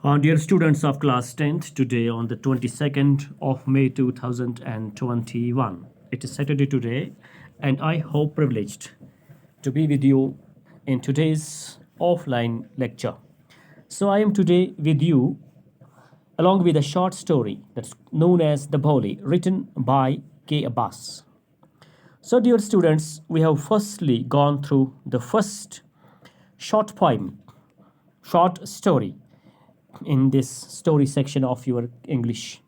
Dear students of class 10th, today on the 22nd of May 2021, it is Saturday today, and I hope privileged to be with you in today's offline lecture. So I am today with you along with a short story that's known as The Boli, written by K. Abbas. So, dear students, we have firstly gone through the first short poem, short story in this story section of your English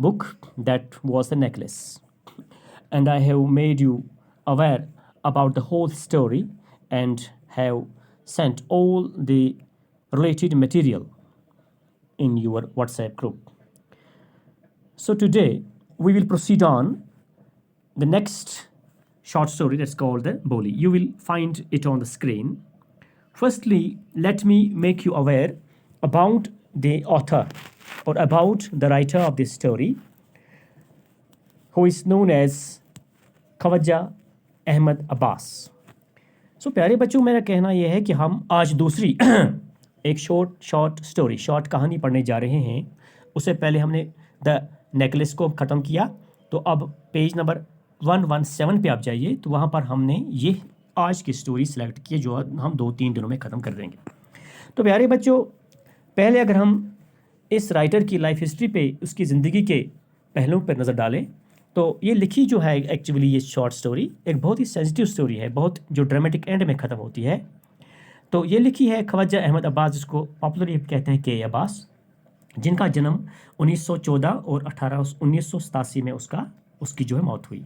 book, that was The Necklace. And I have made you aware about the whole story and have sent all the related material in your WhatsApp group. So today we will proceed on the next short story that's called The Boli. You will find it on the screen. Firstly, let me make you aware about the author or about the writer of this story, who is known as खवज्जा Ahmad Abbas. सो प्यारे बच्चों, मेरा कहना यह है कि हम आज दूसरी एक शॉर्ट स्टोरी, शॉर्ट कहानी पढ़ने जा रहे हैं. उससे पहले हमने द नेकलेस को ख़त्म किया, तो अब पेज नंबर 117 पे आप जाइए, तो वहाँ पर हमने ये आज की स्टोरी सेलेक्ट की जो हम 2-3 दिनों में ख़त्म कर देंगे. तो प्यारे बच्चों, पहले अगर हम इस राइटर की लाइफ हिस्ट्री पे, उसकी ज़िंदगी के पहलुओं पर नज़र डालें, तो ये लिखी जो है एक्चुअली ये शॉर्ट स्टोरी एक बहुत ही सेंसिटिव स्टोरी है, बहुत जो ड्रामेटिक एंड में ख़त्म होती है. तो ये लिखी है खवज्जा अहमद अब्बास, जिसको पॉपुलरली कहते हैं के अब्बास, जिनका जन्म 1914 और 1987 में उसकी जो है मौत हुई.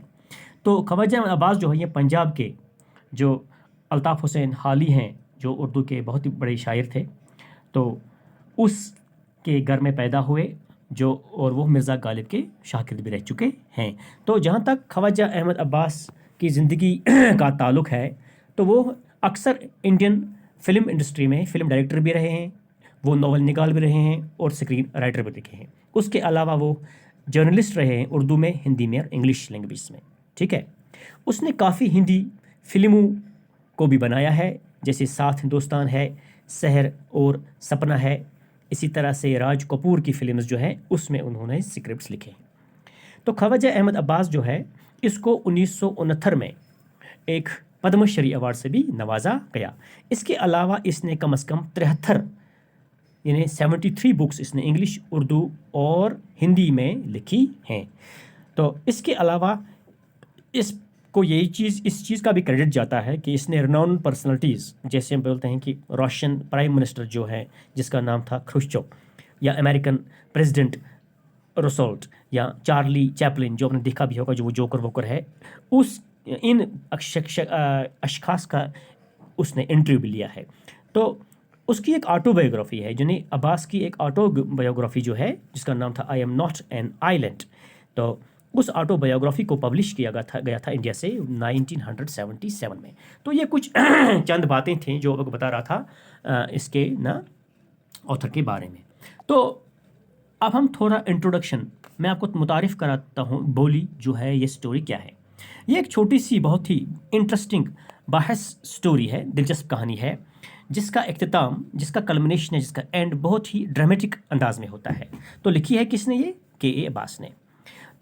तो खवज्जा अहमद अब्बास जो है ये पंजाब के जो अल्ताफ़ हुसैन हाली हैं, जो उर्दू के बहुत ही बड़े शायर थे, तो उसके घर में पैदा हुए, जो और वो मिर्ज़ा गालिब के शागिर्द भी रह चुके हैं. तो जहाँ तक खवज्जा अहमद अब्बास की ज़िंदगी का ताल्लुक़ है, तो वो अक्सर इंडियन फ़िल्म इंडस्ट्री में फ़िल्म डायरेक्टर भी रहे हैं, वो नावल निगाल भी रहे हैं और स्क्रीन राइटर भी लिखे हैं. उसके अलावा वो जर्नलिस्ट रहे हैं, उर्दू में, हिंदी में और इंग्लिश लैंग्वेज में. ठीक है. उसने काफ़ी हिंदी फिल्मों को भी बनाया है, जैसे साथ हिंदुस्तान है, सहर और सपना है. इसी तरह से राज कपूर की फिल्म्स जो है उसमें उन्होंने स्क्रिप्ट्स लिखे हैं. तो खवज्जा अहमद अब्बास जो है, इसको 1969 में एक पद्मश्री अवार्ड से भी नवाजा गया. इसके अलावा इसने कम से कम 73 यानी 73 बुक्स इसने इंग्लिश, उर्दू और हिंदी में लिखी हैं. तो इसके अलावा इसको इस चीज़ का भी क्रेडिट जाता है कि इसने रिनाउंड पर्सनैलिटीज़, जैसे हम बोलते हैं कि रशियन प्राइम मिनिस्टर जो है जिसका नाम था ख्रुश्चोव, या अमेरिकन प्रेसिडेंट रूजवेल्ट, या चार्ली चैपलिन जो आपने देखा भी होगा, जो वो जोकर वोकर है, इन अशखास का उसने इंटरव्यू भी लिया है. तो उसकी एक ऑटोबायोग्राफी है, यानी अब्बास की एक ऑटोबायोग्राफी जो है, जिसका नाम था I am not an island. तो उस ऑटोबायोग्राफी को पब्लिश किया गया था इंडिया से 1977 में. तो ये कुछ चंद बातें थीं जो आपको बता रहा था इसके ऑथर के बारे में. तो अब हम थोड़ा इंट्रोडक्शन, मैं आपको मुतारिफ़ कराता हूँ बोली जो है ये स्टोरी क्या है. ये एक छोटी सी बहुत ही इंटरेस्टिंग बाहस स्टोरी है, दिलचस्प कहानी है, जिसका इख्तिताम, जिसका कल्मिनेशन है, जिसका एंड बहुत ही ड्रामेटिक अंदाज में होता है. तो लिखी है किसने? ये के अब्बास ने.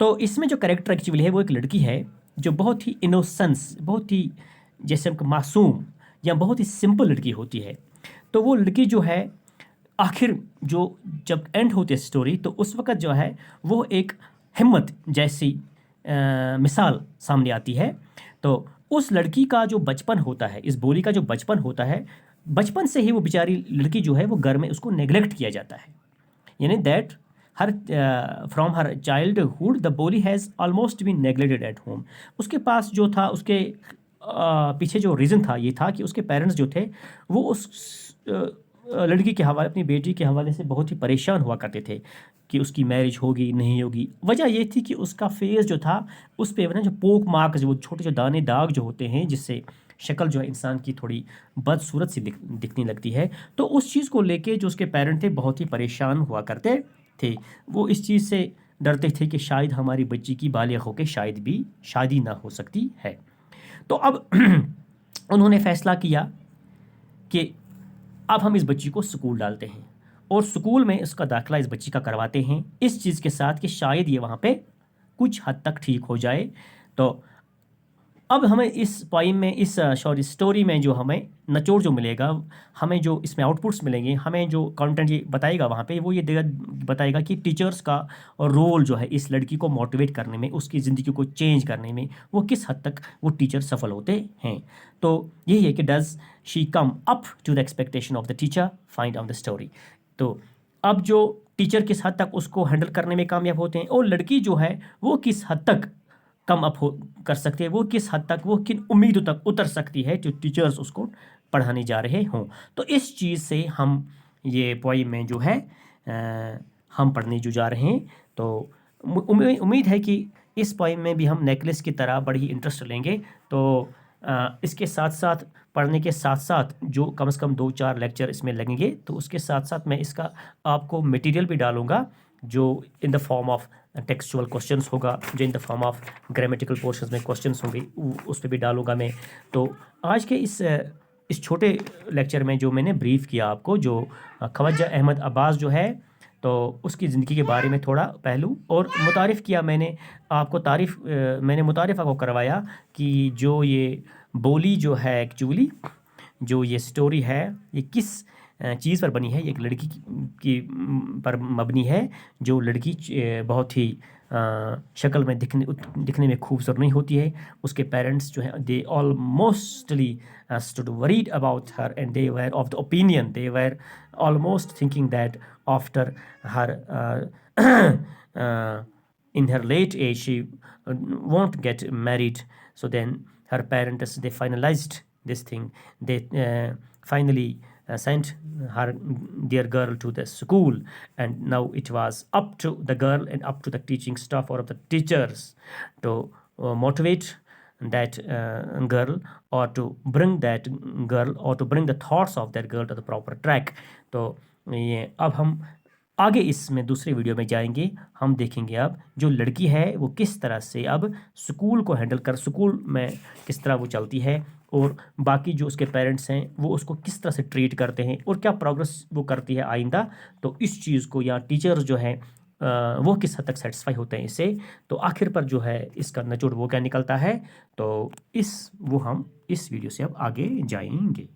तो इसमें जो कैरेक्टर एक्चुअली है वो एक लड़की है जो बहुत ही इनोसेंस, बहुत ही जैसे मासूम या बहुत ही सिंपल लड़की होती है. तो वो लड़की जो है आखिर जो जब एंड होती है स्टोरी, तो उस वक़्त जो है वो एक हिम्मत जैसी मिसाल सामने आती है. तो उस लड़की का जो बचपन होता है, इस बोली का जो बचपन होता है, बचपन से ही वो बेचारी लड़की जो है वो घर में उसको नेगलेक्ट किया जाता है. यानी that from her childhood the boli has almost been neglected at home. उसके पास जो था, उसके पीछे जो रीज़न था ये था कि उसके पेरेंट्स जो थे वो उस लड़की के हवाले, अपनी बेटी के हवाले से बहुत ही परेशान हुआ करते थे कि उसकी मैरिज होगी नहीं होगी. वजह ये थी कि उसका फेस जो था, उस पे ना जो पोक मार्क, जो छोटे जो दाने दाग जो होते हैं, जिससे शक्ल जो है इंसान की थोड़ी बदसूरत सी दिखने लगती है. तो उस चीज़ को लेके जो उसके पेरेंट थे बहुत ही परेशान हुआ करते थे. वो इस चीज़ से डरते थे कि शायद हमारी बच्ची की बालिग होकर शायद भी शादी ना हो सकती है. तो अब उन्होंने फ़ैसला किया कि अब हम इस बच्ची को स्कूल डालते हैं. اور سکول میں اس کا داخلہ اس بچی کا کرواتے ہیں اس چیز کے ساتھ کہ شاید یہ وہاں پہ کچھ حد تک ٹھیک ہو جائے. تو اب ہمیں اس پوائم میں اس اسٹوری میں جو ہمیں نچوڑ جو ملے گا, ہمیں جو اس میں آؤٹ پٹس ملیں گے, ہمیں جو کانٹینٹ یہ بتائے گا وہاں پہ, وہ یہ بتائے گا کہ ٹیچرز کا رول جو ہے اس لڑکی کو موٹیویٹ کرنے میں, اس کی زندگی کو چینج کرنے میں, وہ کس حد تک وہ ٹیچر سفل ہوتے ہیں. تو یہی ہے کہ does she come up to the expectation of the teacher, find out the story. تو اب جو ٹیچر کس حد تک اس کو ہینڈل کرنے میں کامیاب ہوتے ہیں, اور لڑکی جو ہے وہ کس حد تک کم اپ کر سکتے ہیں, وہ کس حد تک, وہ کن امیدوں تک اتر سکتی ہے جو ٹیچرز اس کو پڑھانے جا رہے ہوں. تو اس چیز سے ہم یہ پوائم میں جو ہے ہم پڑھنے جو جا رہے ہیں. تو امید ہے کہ اس پوائم میں بھی ہم نیکلس کی طرح بڑی انٹرسٹ لیں گے. تو اس کے ساتھ ساتھ پڑھنے کے ساتھ ساتھ جو کم از کم 2-4 لیکچر اس میں لگیں گے, تو اس کے ساتھ ساتھ میں اس کا آپ کو میٹیریل بھی ڈالوں گا جو in the form of textual questions ہوگا, جو in the form of grammatical portions میں کوشچنس ہوں گے, اس پہ بھی ڈالوں گا میں. تو آج کے اس چھوٹے لیکچر میں جو میں نے بریف کیا آپ کو, جو خواجہ احمد عباس جو ہے, تو اس کی زندگی کے بارے میں تھوڑا پہلو اور متعارف کیا میں نے آپ کو, میں نے متعارف آپ کو کروایا کہ جو یہ بولی جو ہے ایکچولی جو یہ سٹوری ہے یہ کس چیز پر بنی ہے. یہ ایک لڑکی کی پر مبنی ہے, جو لڑکی بہت ہی شکل میں دکھنے میں خوبصورت نہیں ہوتی ہے. اس کے پیرنٹس جو ہیں دے آلموسٹلی stood worried about her, and they were of the opinion, they were almost thinking that after her in her late age she won't get married. So then her parents, they finalized this thing. They finally sent her dear girl to the school, and now it was up to the girl and up to the teaching staff or of the teachers to motivate that girl, or to bring that girl, or to bring the thoughts of that girl to the proper track. تو یہ اب ہم آگے اس میں دوسرے video میں جائیں گے, ہم دیکھیں گے اب جو لڑکی ہے وہ کس طرح سے اب سکول کو ہینڈل سکول میں کس طرح وہ چلتی ہے, اور باقی جو اس کے پیرنٹس ہیں وہ اس کو کس طرح سے ٹریٹ کرتے ہیں, اور کیا پروگرس وہ کرتی ہے آئندہ. تو اس چیز کو, یا ٹیچرز جو ہیں وہ کس حد تک سیٹسفائی ہوتے ہیں اس سے, تو آخر پر جو ہے اس کا نچوڑ وہ کیا نکلتا ہے. تو وہ ہم اس ویڈیو سے اب آگے جائیں گے.